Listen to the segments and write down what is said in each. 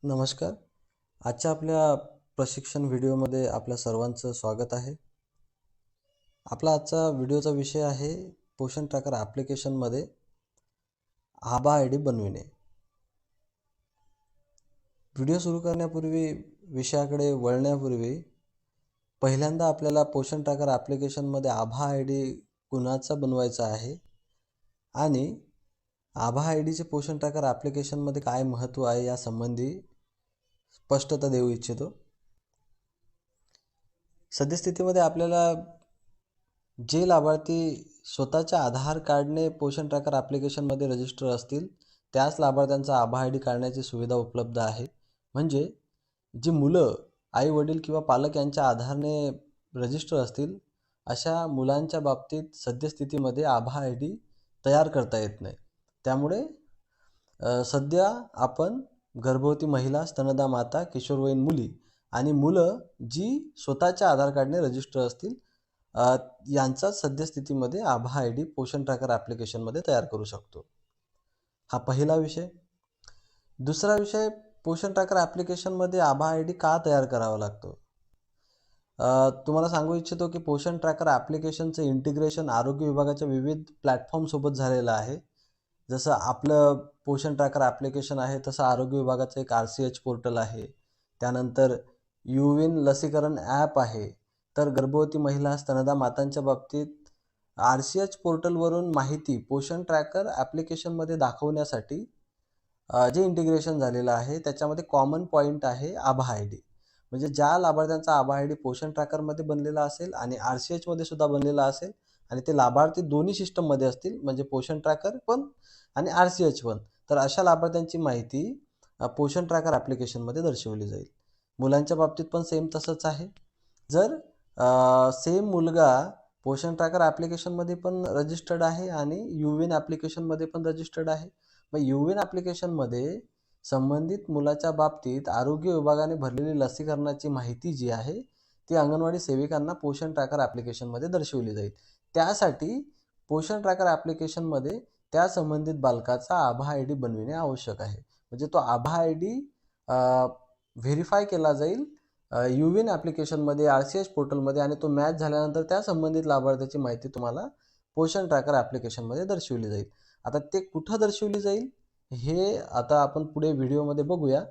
नमस्कार. आजच्या आपल्या प्रशिक्षण व्हिडिओमध्ये आपल्या सर्वांचं स्वागत आहे. आपला आजचा व्हिडिओचा विषय आहे पोषण ट्रॅकर ॲप्लिकेशनमध्ये आभा आय डी बनविणे. व्हिडिओ सुरू करण्यापूर्वी विषयाकडे वळण्यापूर्वी पहिल्यांदा आपल्याला पोषण ट्रॅकर ॲप्लिकेशनमध्ये आभा आय डी कुणाचा बनवायचा आहे आणि आभा आय डीचे पोषण ट्रॅकर ॲप्लिकेशनमध्ये काय महत्त्व आहे यासंबंधी स्पष्टता देऊ इच्छितो. सद्यस्थितीमध्ये आपल्याला जे लाभार्थी स्वतःच्या आधार कार्डने पोषण ट्रॅकर ॲप्लिकेशनमध्ये रजिस्टर असतील त्याच लाभार्थ्यांचा आभा आय डी काढण्याची सुविधा उपलब्ध आहे. म्हणजे जी मुलं आई वडील किंवा पालक यांच्या आधारने रजिस्टर असतील अशा मुलांच्या बाबतीत सद्यस्थितीमध्ये आभा आय डी तयार करता येत नाही. त्यामुळे सध्या आपण गर्भवती महिला, स्तनदा माता, किशोरवयीन मुली आणि मुलं जी स्वतःच्या आधार कार्डने रजिस्टर असतील यांचा सद्यस्थितीमध्ये आभा आय डी पोषण ट्रॅकर ॲप्लिकेशनमध्ये तयार करू शकतो. हा पहिला विषय. दुसरा विषय, पोषण ट्रॅकर ॲप्लिकेशनमध्ये आभा आय डी का तयार करावा लागतो? तुम्हाला सांगू इच्छितो की पोषण ट्रॅकर ॲप्लिकेशनचं इंटिग्रेशन आरोग्य विभागाच्या विविध प्लॅटफॉर्मसोबत झालेलं आहे. जसं आपलं पोषण ट्रॅकर ॲप्लिकेशन आहे तसं आरोग्य विभागाचं एक RCH पोर्टल आहे. त्यानंतर युविन लसीकरण ॲप आहे. तर गर्भवती महिला, स्तनदा मातांच्या बाबतीत RCH पोर्टलवरून माहिती पोषण ट्रॅकर ॲप्लिकेशनमध्ये दाखवण्यासाठी जे इंटिग्रेशन झालेलं आहे त्याच्यामध्ये कॉमन पॉईंट आहे आभा आय डी. म्हणजे ज्या लाभार्थ्यांचा आभा आय डी पोषण ट्रॅकरमध्ये बनलेला असेल आणि RCHमध्ये सुद्धा बनलेला असेल आणि ते लाभार्थी दोन्ही सिस्टममध्ये असतील म्हणजे पोषण ट्रॅकर पण आणि RCH पण, तर अशा लाभार्थ्यांची माहिती पोषण ट्रॅकर ॲप्लिकेशनमध्ये दर्शवली जाईल. मुलांच्या बाबतीत पण सेम तसंच आहे. जर सेम मुलगा पोषण ट्रॅकर ॲप्लिकेशनमध्ये पण रजिस्टर्ड आहे आणि युविन ॲप्लिकेशनमध्ये पण रजिस्टर्ड आहे. मग युविन ॲप्लिकेशनमध्ये संबंधित मुलाच्या बाबतीत आरोग्य विभागाने भरलेली लसीकरणाची माहिती जी आहे ती अंगणवाडी सेविकांना पोषण ट्रॅकर ॲप्लिकेशनमध्ये दर्शवली जाईल. त्यासाठी पोषण ट्रॅकर ॲप्लिकेशनमध्ये त्या संबंधित बालकाचा आभा आय डी बनविणे आवश्यक आहे. म्हणजे तो आभा आय डी व्हेरीफाय केला जाईल युविन ॲप्लिकेशनमध्ये, RCH पोर्टलमध्ये आणि तो मॅच झाल्यानंतर त्या संबंधित लाभार्थ्याची माहिती तुम्हाला पोषण ट्रॅकर ॲप्लिकेशनमध्ये दर्शवली जाईल. आता ते कुठं दर्शवली जाईल हे आता आपण पुढे व्हिडिओमध्ये बघूया.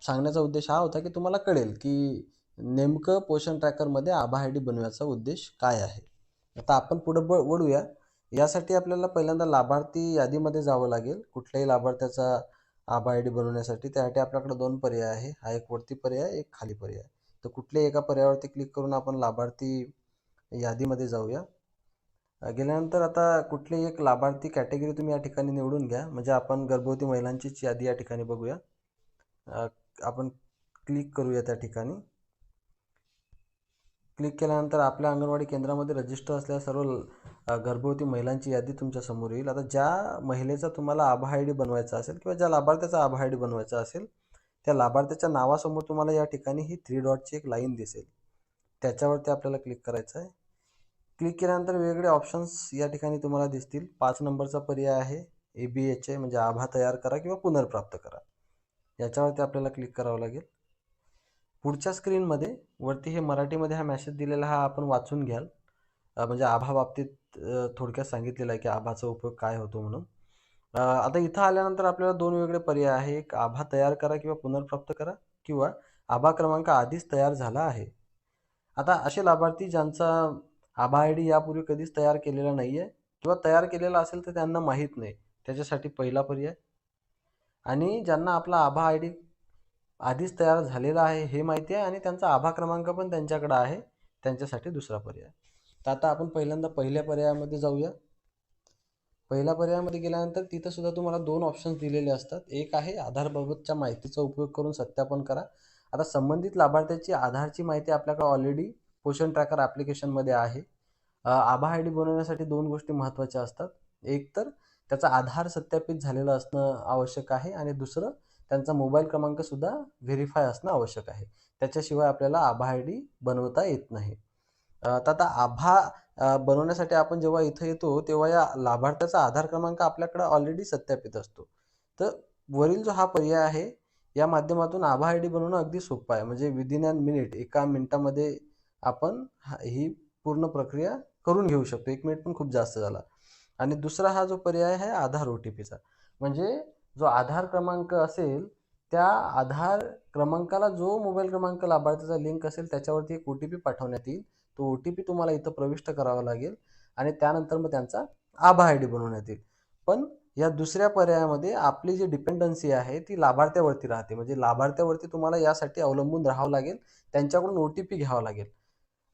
सांगण्याचा उद्देश हा होता की तुम्हाला कळेल की नेमकं पोषण ट्रॅकरमध्ये आभा आय डी बनवण्याचा उद्देश काय आहे. आता आपण पुढे वळूया. यासाठी आपल्याला पहिल्यांदा लाभार्थी यादीमध्ये जावं लागेल. कुठल्याही लाभार्थ्याचा आभा आय डी बनवण्यासाठी त्यासाठी आपल्याकडे दोन पर्याय आहे. हा एक वरती पर्याय, एक खाली पर्याय. तर कुठल्याही एका पर्यायावरती क्लिक करून आपण लाभार्थी यादीमध्ये जाऊया. गेल्यानंतर आता कुठलीही एक लाभार्थी कॅटेगरी तुम्ही या ठिकाणी निवडून घ्या. म्हणजे आपण गर्भवती महिलांचीच यादी या ठिकाणी बघूया. आपण क्लिक करूया त्या ठिकाणी. क्लिक केल्यानंतर आपल्या अंगणवाडी केंद्रामध्ये रजिस्टर असलेल्या सर्व गर्भवती महिलांची यादी तुमच्या समोर येईल. आता ज्या महिलेचा तुम्हाला आभा आय डी बनवायचा असेल किंवा ज्या लाभार्थ्याचा आभा आय डी बनवायचा असेल त्या लाभार्थ्याच्या नावासमोर तुम्हाला या ठिकाणी ही 3 डॉटची एक लाईन दिसेल. त्याच्यावरती आपल्याला क्लिक करायचं आहे. क्लिक केल्यानंतर वेगवेगळे ऑप्शन्स या ठिकाणी तुम्हाला दिसतील. 5 नंबरचा पर्याय आहे ABHA म्हणजे आभा तयार करा किंवा पुनर्प्राप्त करा. याच्यावरती आपल्याला क्लिक करावं लागेल. पुढच्या स्क्रीनमध्ये वरती हे मराठीमध्ये हा मेसेज दिलेला हा आपण वाचून घ्याल. म्हणजे आभा बाबतीत थोडक्यात सांगितलेलं आहे की आभाचा उपयोग काय होतो म्हणून. आता इथं आल्यानंतर आपल्याला दोन वेगळे पर्याय आहे. एक आभा तयार करा किंवा पुनर्प्राप्त करा किंवा आभा क्रमांक आधीच तयार झाला आहे. आता असे लाभार्थी ज्यांचा आभा आय डी यापूर्वी कधीच तयार केलेला नाही आहे किंवा तयार केलेला असेल तर त्यांना माहीत नाही, त्याच्यासाठी पहिला पर्याय. आणि ज्यांना आपला आभा आय डी आधीच तयार झालेला आहे हे माहिती आहे आणि त्यांचा आभा क्रमांक पण त्यांच्याकडे आहे, त्यांच्यासाठी दुसरा पर्याय. तर आता आपण पहिल्यांदा पहिल्या पर्यायामध्ये जाऊया. पहिल्या पर्यायामध्ये गेल्यानंतर तिथं सुद्धा तुम्हाला दोन ऑप्शन्स दिलेले असतात. एक आहे आधारबाबतच्या माहितीचा उपयोग करून सत्यापन करा. आता संबंधित लाभार्थ्याची आधारची माहिती आपल्याकडे ऑलरेडी पोषण ट्रॅकर ॲप्लिकेशनमध्ये आहे. आभा आय डी बनवण्यासाठी दोन गोष्टी महत्त्वाच्या असतात. एक तर त्याचा आधार सत्यापित झालेलं असणं आवश्यक आहे आणि दुसरं त्यांचा मोबाईल क्रमांक सुद्धा व्हेरीफाय असणं आवश्यक आहे. त्याच्याशिवाय आपल्याला आभा आय डी बनवता येत नाही. तर आता आभा बनवण्यासाठी आपण जेव्हा इथं येतो तेव्हा या लाभार्थ्याचा आधार क्रमांक आपल्याकडे ऑलरेडी सत्यापित असतो. तर वरील जो हा पर्याय आहे या माध्यमातून आभा आय डी बनवणं अगदी सोपं आहे. म्हणजे विदिन अ मिनिट, एका मिनिटामध्ये आपण ही पूर्ण प्रक्रिया करून घेऊ शकतो. 1 मिनिट पण खूप जास्त झाला. आणि दुसरा हा जो पर्याय आहे आधार OTPचा. म्हणजे जो आधार क्रमांक असेल, त्या आधार क्रमांकाला जो मोबाईल क्रमांक लाभार्थीचा लिंक असेल त्याच्यावरती एक OTP पाठवण्यात येईल. तो OTP तुम्हाला इथं प्रविष्ट करावा लागेल आणि त्यानंतर मग त्यांचा आभा आय डी बनवण्यात येईल. पण या दुसऱ्या पर्यायामध्ये आपली जी डिपेंडन्सी आहे ती लाभार्थ्यावरती राहते. म्हणजे लाभार्थ्यावरती तुम्हाला यासाठी अवलंबून राहावं लागेल. त्यांच्याकडून OTP घ्यावा लागेल.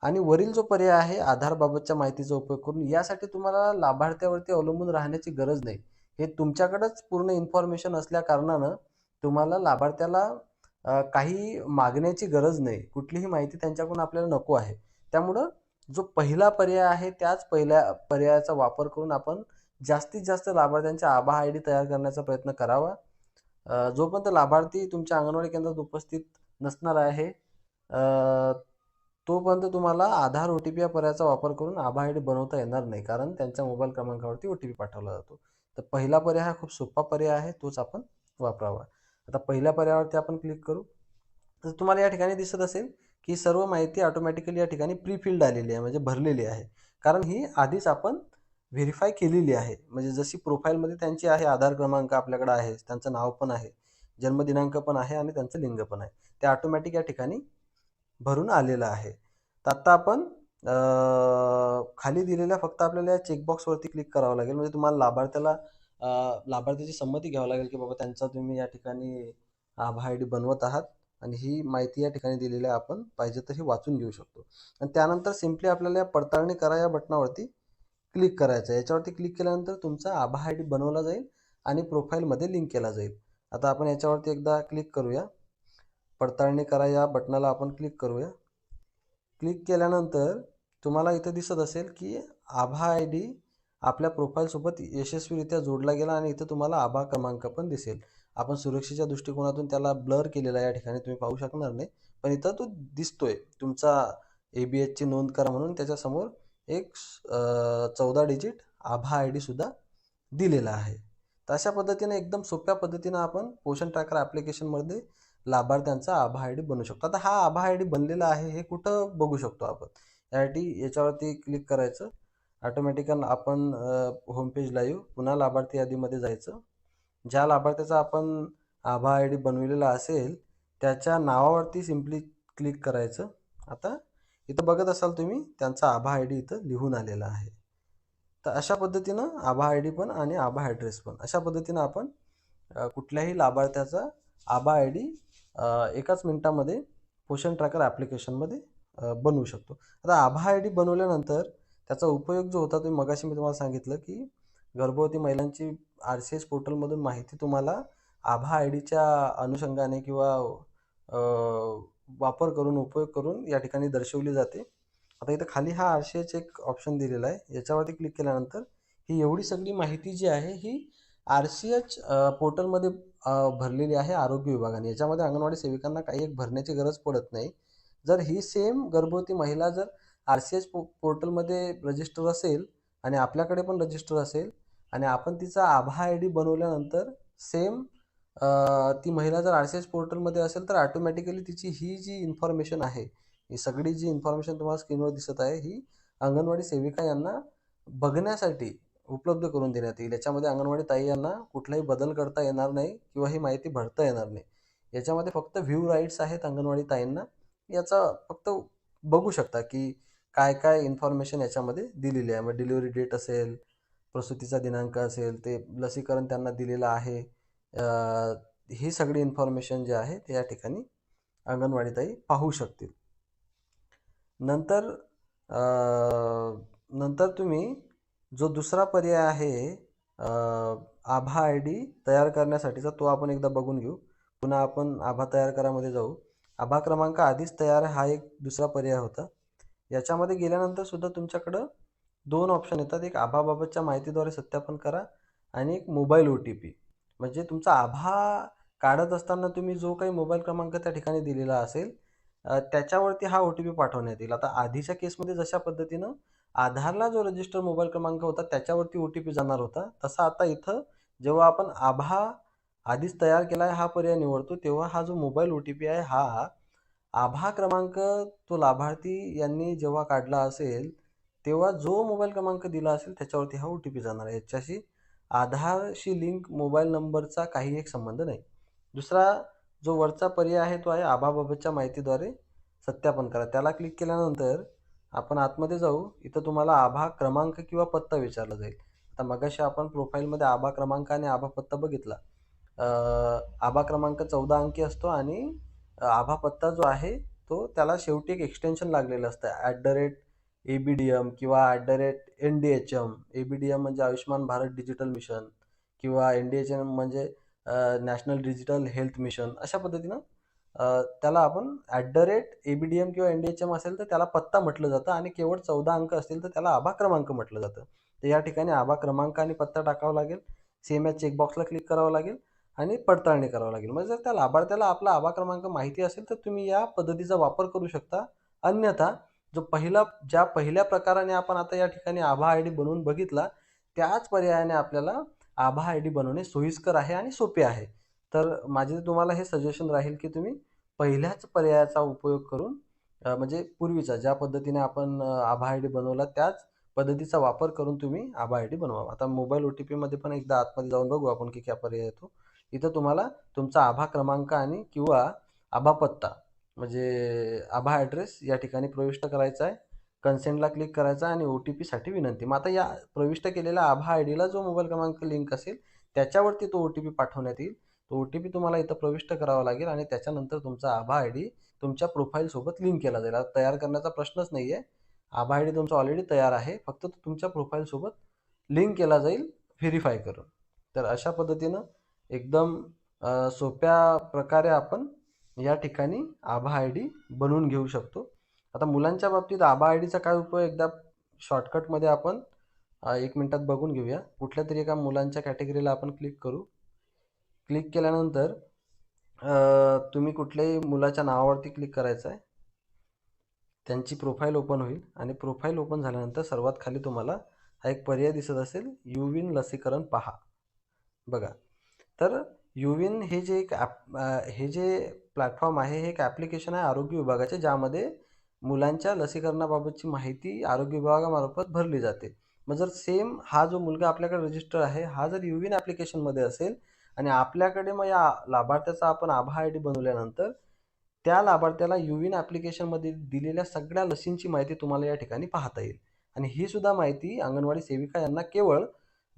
आणि वरील जो पर्याय आहे आधारबाबतच्या माहितीचा उपयोग करून, यासाठी तुम्हाला लाभार्थ्यावरती अवलंबून राहण्याची गरज नाही. हे तुमच्याकडेच पूर्ण इन्फॉर्मेशन असल्या कारणानं तुम्हाला लाभार्थ्याला काही मागण्याची गरज नाही. कुठलीही माहिती त्यांच्याकडून आपल्याला नको आहे. त्यामुळं जो पहिला पर्याय आहे त्याच पहिल्या पर्यायाचा वापर करून आपण जास्तीत जास्त लाभार्थ्यांचा आभा आय डी तयार करण्याचा प्रयत्न करावा. जोपर्यंत लाभार्थी तुमच्या अंगणवाडी केंद्रात उपस्थित नसणार आहे, तोपर्यंत तुम्हाला आधार OTP या पर्यायाचा वापर करून आभा आय डी बनवता येणार नाही. कारण त्यांच्या मोबाईल क्रमांकावरती OTP पाठवला जातो. तर पहिला पर्याय हा खूप सोपा पर्याय आहे, तोच आपण वापरावा. आता पहिल्या पर्यायावरती आपण क्लिक करू. तर तुम्हाला या ठिकाणी दिसत असेल की सर्व माहिती ऑटोमॅटिकली या ठिकाणी प्री फिल्ड आलेली आहे, म्हणजे भरलेली आहे. कारण ही आधीच आपण व्हेरीफाय केलेली आहे. म्हणजे जशी प्रोफाईलमध्ये त्यांची आहे, आधार क्रमांक आपल्याकडे आहे, त्यांचं नाव पण आहे, जन्मदिनांक पण आहे आणि त्यांचं लिंग पण आहे. ते ऑटोमॅटिक या ठिकाणी भरून आलेलं आहे. तर आता आपण खाली दिलेल्या फक्त आपल्याला या चेकबॉक्सवरती क्लिक करावं लागेल. म्हणजे तुम्हाला लाभार्थ्याची संमती घ्यावी लागेल की बाबा त्यांचा तुम्ही या ठिकाणी आभा आय डी बनवत आहात आणि ही माहिती या ठिकाणी दिलेली आहे. आपण पाहिजे तर ही वाचून घेऊ शकतो. आणि त्यानंतर सिम्पली आपल्याला या पडताळणी करा या बटनावरती क्लिक करायचं आहे. याच्यावरती क्लिक केल्यानंतर तुमचा आभा आय डी बनवला जाईल आणि प्रोफाईलमध्ये लिंक केला जाईल. आता आपण याच्यावरती एकदा क्लिक करूया. पडताळणी करा या बटनाला आपण क्लिक करूया. क्लिक केल्यानंतर तुम्हाला इथं दिसत असेल की आभा आय डी आपल्या प्रोफाईलसोबत यशस्वीरित्या जोडला गेला आणि इथं तुम्हाला आभा क्रमांक पण दिसेल. आपण सुरक्षेच्या दृष्टिकोनातून त्याला ब्लर केलेला आहे, या ठिकाणी तुम्ही पाहू शकणार नाही, पण इथं तो दिसतोय. तुमचा ABHची नोंद करा म्हणून त्याच्यासमोर एक 14 डिजिट आभा आय डी सुद्धा दिलेला आहे. तर अशा पद्धतीने एकदम सोप्या पद्धतीनं आपण पोषण ट्रॅकर ॲप्लिकेशनमध्ये लाभार्थ्यांचा आभा आय डी बनवू शकतो. आता हा आभा आय डी बनलेला आहे हे कुठं बघू शकतो आपण? यासाठी याच्यावरती क्लिक करायचं. ऑटोमॅटिकल आपण होम पेजला येऊ. पुन्हा लाभार्थी यादीमध्ये जायचं. ज्या लाभार्थ्याचा आपण आभा आय डी बनविलेला असेल त्याच्या नावावरती सिम्पली क्लिक करायचं. आता इथं बघत असाल तुम्ही त्यांचा आभा आय डी इथं लिहून आलेला आहे. तर अशा पद्धतीनं आभा आय डी पण आणि आभा ॲड्रेस पण अशा पद्धतीनं आपण कुठल्याही लाभार्थ्याचा आभा आय डी एकाच मिनिटामध्ये पोषण ट्रॅकर ॲप्लिकेशनमध्ये बनवू शकतो. आता आभा आय डी बनवल्यानंतर त्याचा उपयोग जो होता, तो मगाशी मी तुम्हाला सांगितलं की गर्भवती महिलांची RCS पोर्टलमधून माहिती तुम्हाला आभा आय डीच्या अनुषंगाने किंवा वापर करून, उपयोग करून या ठिकाणी दर्शवली जाते. आता इथं खाली हा RCS एक ऑप्शन दिलेला आहे. याच्यावरती क्लिक केल्यानंतर ही एवढी सगळी माहिती जी आहे ही RCS पोर्टलमध्ये भरलेली आहे आरोग्य विभागाने. याच्यामध्ये अंगणवाडी सेविकांना काही एक भरण्याची गरज पडत नाही. जर ही सेम गर्भवती महिला जर RCS पोर्टलमध्ये रजिस्टर असेल आणि आपल्याकडे पण रजिस्टर असेल आणि आपण तिचा आभा आय डी बनवल्यानंतर सेम ती महिला जर RCS पोर्टलमध्ये असेल तर ऑटोमॅटिकली तिची ही जी इन्फॉर्मेशन आहे, ही सगळी जी इन्फॉर्मेशन तुम्हाला स्क्रीनवर दिसत आहे, ही अंगणवाडी सेविका यांना बघण्यासाठी उपलब्ध करून देण्यात येईल. याच्यामध्ये अंगणवाडी ताई यांना कुठलाही बदल करता येणार नाही किंवा ही माहिती भरता येणार नाही. याच्यामध्ये फक्त व्ह्यू राईट्स आहेत अंगणवाडी ताईंना. याचा फक्त बघू शकता की काय काय इन्फॉर्मेशन याच्यामध्ये दिलेली आहे. मग डिलिव्हरी डेट असेल, प्रसूतीचा दिनांक असेल, ते लसीकरण त्यांना दिलेलं आहे. ही सगळी इन्फॉर्मेशन जी आहे ते या ठिकाणी अंगणवाडी ताई पाहू शकतील. नंतर नंतर तुम्ही जो दुसरा पर्याय आहे आभा आय डी तयार करण्यासाठीचा, तो आपण एकदा बघून घेऊ. पुन्हा आपण आभा तयार करामध्ये जाऊ. आभा क्रमांक आधीच तयार हा एक दुसरा पर्याय होता. याच्यामध्ये गेल्यानंतर सुद्धा तुमच्याकडं 2 ऑप्शन येतात. एक आभाबाबतच्या माहितीद्वारे सत्यापन करा आणि एक मोबाईल OTP. म्हणजे तुमचा आभा काढत असताना तुम्ही जो काही मोबाईल क्रमांक त्या ठिकाणी दिलेला असेल त्याच्यावरती हा OTP पाठवण्यात येईल. आता आधीच्या केसमध्ये जशा पद्धतीनं आधारला जो रजिस्टर मोबाईल क्रमांक होता त्याच्यावरती OTP जाणार होता, तसा आता इथं जेव्हा आपण आभा आधीच तयार केला आहे हा पर्याय निवडतो, तेव्हा हा जो मोबाईल OTP आहे हा आभा क्रमांक तो लाभार्थी यांनी जेव्हा काढला असेल, तेव्हा जो मोबाईल क्रमांक दिला असेल त्याच्यावरती हा OTP जाणार आहे. याच्याशी आधारशी लिंक मोबाईल नंबरचा काही एक संबंध नाही. दुसरा जो वरचा पर्याय आहे तो आहे आभाबाबतच्या माहितीद्वारे सत्यापन करा. त्याला क्लिक केल्यानंतर आपण आतमध्ये जाऊ. इथं तुम्हाला आभा क्रमांक किंवा पत्ता विचारला जाईल. आता मगाशी आपण प्रोफाईलमध्ये आभा क्रमांक आणि आभा पत्ता बघितला. आभा क्रमांक 14 अंकी असतो आणि आभा पत्ता जो आहे तो त्याला शेवटी एक एक्सटेन्शन लागलेलं असतं @ABDM किंवा @NDHM. ABDM म्हणजे आयुष्यमान भारत डिजिटल मिशन किंवा NDHM म्हणजे नॅशनल डिजिटल हेल्थ मिशन. अशा पद्धतीनं त्याला आपण @ABDM किंवा NDHM असेल तर त्याला पत्ता म्हटलं जातं आणि केवळ 14 अंक असतील तर त्याला आभा क्रमांक म्हटलं जातं. तर या ठिकाणी आभा क्रमांक आणि पत्ता टाकावा लागेल. सेम या चेकबॉक्सला क्लिक करावं लागेल आणि पडताळणी करावं लागेल. म्हणजे जर त्या लाभार्थ्याला आपला आभा क्रमांक माहिती असेल तर तुम्ही या पद्धतीचा वापर करू शकता. अन्यथा ज्या पहिल्या प्रकाराने आपण आता या ठिकाणी आभा आयडी बनवून बघितला, त्याच पर्यायाने आपल्याला आभा आयडी बनवणे सोयीस्कर आहे आणि सोपे आहे. तर माझे तुम्हाला हे सजेशन राहील की तुम्ही पहिल्याच पर्यायाचा उपयोग करून म्हणजे पूर्वीचा ज्या पद्धतीने आपण आभा आयडी बनवला त्याच पद्धतीचा वापर करून तुम्ही आभा आयडी बनवा. आता मोबाईल OTP मध्ये पण एकदा आतमध्ये जाऊन बघू आपण की काय पर्याय येतो. इथं तुम्हाला तुमचा आभा क्रमांक आणि किंवा आभा पत्ता म्हणजे आभा ॲड्रेस या ठिकाणी प्रविष्ट करायचा आहे. कन्सेंटला क्लिक करायचा आणि OTPसाठी विनंती. मग आता या प्रविष्ट केलेल्या आभा आयडीला जो मोबाईल क्रमांक लिंक असेल त्याच्यावरती तो OTP पाठवण्यात येईल. तो OTP तुम्हाला इथं प्रविष्ट करावा लागेल आणि त्याच्यानंतर तुमचा आभा आयडी तुमच्या प्रोफाईलसोबत लिंक केला जाईल. आता तयार करण्याचा प्रश्नच नाही आहे. आभा आयडी तुमचा ऑलरेडी तयार आहे. फक्त तो तुमच्या प्रोफाईलसोबत लिंक केला जाईल व्हेरीफाय करून. तर अशा पद्धतीनं एकदम सोप्या प्रकारे आपण या ठिकाणी आभा आयडी बनवून घेऊ शकतो. आता मुलांच्या बाबतीत आभा आयडीचा काय उपयोग एकदा शॉर्टकटमध्ये आपण 1 मिनिटात बघून घेऊया. कुठल्यातरी एका मुलांच्या कॅटेगरीला आपण क्लिक करू. क्लिक केल्यानंतर तुम्ही कुठल्याही मुलाच्या नावावरती क्लिक करायचं आहे. त्यांची प्रोफाईल ओपन होईल आणि प्रोफाईल ओपन झाल्यानंतर सर्वात खाली तुम्हाला हा एक पर्याय दिसत असेल, युविन लसीकरण पहा. बघा, तर युविन हे जे एक हे जे प्लॅटफॉर्म आहे हे एक ॲप्लिकेशन आहे आरोग्य विभागाचे, ज्यामध्ये मुलांच्या लसीकरणाबाबतची माहिती आरोग्य विभागामार्फत भरली जाते. मग जर सेम हा जो मुलगा आपल्याकडे रजिस्टर आहे हा जर युविन ॲप्लिकेशनमध्ये असेल आणि आपल्याकडे मग या लाभार्थ्याचा आपण आभा आयडी बनवल्यानंतर त्या लाभार्थ्याला युविन ॲप्लिकेशनमध्ये दिलेल्या सगळ्या लसींची माहिती तुम्हाला या ठिकाणी पाहता येईल. आणि ही सुद्धा माहिती अंगणवाडी सेविका यांना केवळ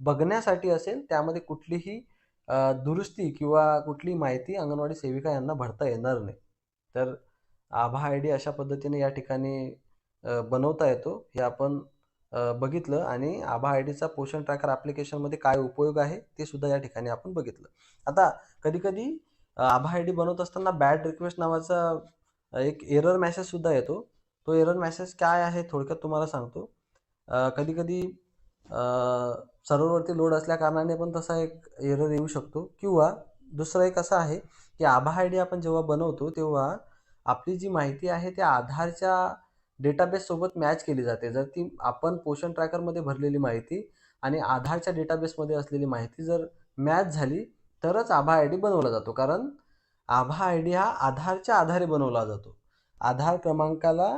बघण्यासाठी असेल. त्यामध्ये कुठलीही दुरुस्ती किंवा कुठली माहिती अंगणवाडी सेविका यांना भरता येणार नाही. तर आभा आयडी अशा पद्धतीने या ठिकाणी बनवता येतो हे आपण बघितलं आणि आभा आयडीचा पोषण ट्रॅकर ॲप्लिकेशनमध्ये काय उपयोग आहे ते सुद्धा या ठिकाणी आपण बघितलं. आता कधी-कधी आभा आयडी बनवत असताना बॅड रिक्वेस्ट नावाचा एक एरर मेसेज सुद्धा येतो. तो एरर मेसेज काय आहे थोडक्यात तुम्हाला सांगतो. कधी-कधी सर्व्हरवरती लोड असल्या कारणाने पण तसा एक एरर येऊ शकतो किंवा दुसरं एक असं आहे की आभा आयडी आपण जेव्हा बनवतो तेव्हा आपली जी माहिती आहे त्या आधारच्या डेटाबेससोबत मॅच केली जाते. जर ती आपण पोषण ट्रॅकरमध्ये भरलेली माहिती आणि आधारच्या डेटाबेसमध्ये असलेली माहिती जर मॅच झाली तरच आभा आयडी बनवला जातो. कारण आभा आयडी हा आधारच्या आधारे बनवला जातो. आधार क्रमांकाला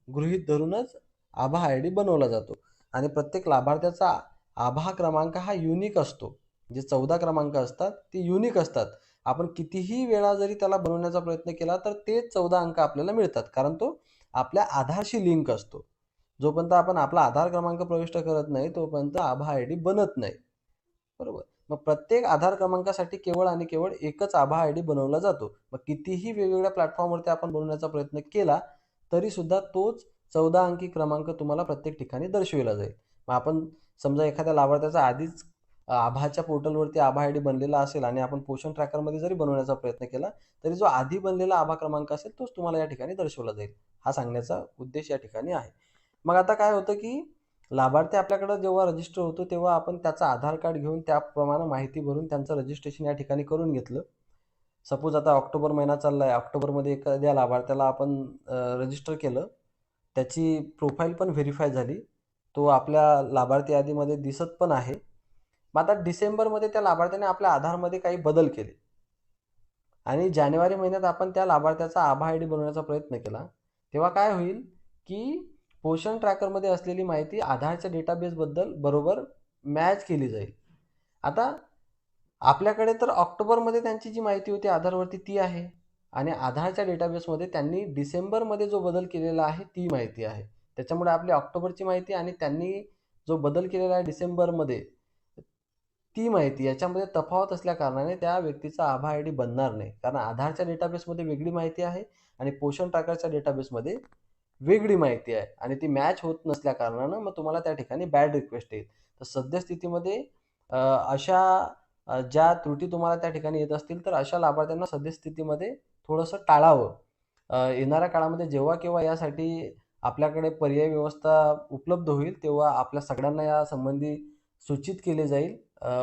गृहीत धरूनच आभा आयडी बनवला जातो आणि प्रत्येक लाभार्थ्याचा आभा क्रमांक हा युनिक असतो. जे 14 क्रमांक असतात ते युनिक असतात. आपण कितीही वेळा जरी त्याला बनवण्याचा प्रयत्न केला तर तेच 14 अंक आपल्याला मिळतात. कारण तो आपल्या आधारशी लिंक असतो. जोपर्यंत आपण आपला आधार क्रमांक प्रविष्ट करत नाही तोपर्यंत आभा आयडी बनत नाही. बरोबर. मग प्रत्येक आधार क्रमांकासाठी केवळ आणि केवळ एकच आभा आयडी बनवला जातो. मग कितीही वेगवेगळ्या प्लॅटफॉर्मवरती आपण बनवण्याचा प्रयत्न केला तरी सुद्धा तोच 14 अंकी क्रमांक तुम्हाला प्रत्येक ठिकाणी दर्शविला जाईल. मग आपण समजा एखाद्या लाभार्थ्याचा आधीच आभाच्या पोर्टलवरती आभा आयडी बनलेला असेल आणि आपण पोषण ट्रॅकरमध्ये जरी बनवण्याचा प्रयत्न केला तरी जो आधी बनलेला आभा क्रमांक असेल तोच तुम्हाला या ठिकाणी दर्शवला जाईल. हा सांगण्याचा उद्देश या ठिकाणी आहे. मग आता काय होतं की लाभार्थी आपल्याकडे जेव्हा रजिस्टर होतो तेव्हा आपण त्याचं आधार कार्ड घेऊन त्याप्रमाणे माहिती भरून त्यांचं रजिस्ट्रेशन या ठिकाणी करून घेतलं. सपोज आता ऑक्टोबर महिना चालला आहे. ऑक्टोबरमध्ये एखाद्या लाभार्थ्याला आपण रजिस्टर केलं. त्याची प्रोफाईल पण व्हेरीफाय झाली. तो आपल्या लाभार्थी यादीमध्ये दिसत पण आहे. मग आता डिसेंबरमध्ये त्या लाभार्थ्याने आपल्या आधारमध्ये काही बदल केले आणि जानेवारी महिन्यात आपण त्या लाभार्थ्याचा आभा आय डी बनवण्याचा प्रयत्न केला, तेव्हा काय होईल की पोषण ट्रॅकरमध्ये असलेली माहिती आधारच्या डेटाबेसबद्दल बरोबर मॅच केली जाईल. आता आपल्याकडे तर ऑक्टोबरमध्ये त्यांची जी माहिती होती आधारवरती ती आहे आणि आधारच्या डेटाबेसमध्ये त्यांनी डिसेंबरमध्ये जो बदल केलेला आहे ती माहिती आहे. त्याच्यामुळे आपली ऑक्टोबरची माहिती आणि त्यांनी जो बदल केलेला आहे डिसेंबरमध्ये ती माहिती याच्यामध्ये तफावत असल्या कारणाने त्या व्यक्तीचा आभा आय डी बनणार नाही. कारण आधारच्या डेटाबेसमध्ये वेगळी माहिती आहे आणि पोषण ट्रॅकरच्या डेटाबेसमध्ये वेगळी माहिती आहे आणि ती मॅच होत नसल्या कारणानं मग तुम्हाला त्या ठिकाणी बॅड रिक्वेस्ट येईल. तर सद्यस्थितीमध्ये अशा ज्या त्रुटी तुम्हाला त्या ठिकाणी येत असतील तर अशा लाभार्थ्यांना सद्यस्थितीमध्ये थोडंसं टाळावं. येणाऱ्या काळामध्ये जेव्हा केव्हा यासाठी आपल्याकडे पर्यायी व्यवस्था उपलब्ध होईल तेव्हा आपल्या सगळ्यांना यासंबंधी सूचित केले जाईल,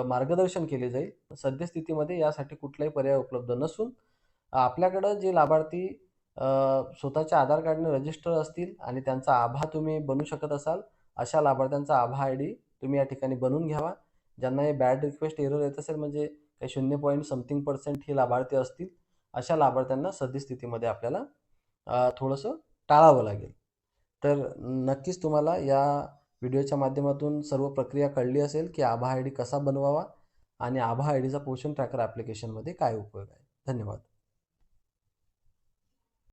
मार्गदर्शन केले जाईल. सद्यस्थितीमध्ये यासाठी कुठलाही पर्याय उपलब्ध नसून आपल्याकडं जे लाभार्थी स्वतःच्या आधार कार्डने रजिस्टर असतील आणि त्यांचा आभा तुम्ही बनवू शकत असाल, अशा लाभार्थ्यांचा आभा आय डी तुम्ही या ठिकाणी बनवून घ्यावा. ज्यांना हे बॅड रिक्वेस्ट एरर येत असेल म्हणजे काही 0.समथिंग% हे लाभार्थी असतील, अशा लाभार्थ्यांना सद्यस्थितीमध्ये आपल्याला थोडंसं टाळावं लागेल. तर नक्कीच तुम्हाला या व्हिडिओच्या माध्यमातून सर्व प्रक्रिया कळली असेल की आभा आय डी कसा बनवावा आणि आभा आय डीचा पोषण ट्रॅकर ॲप्लिकेशनमध्ये काय उपयोग आहे. धन्यवाद.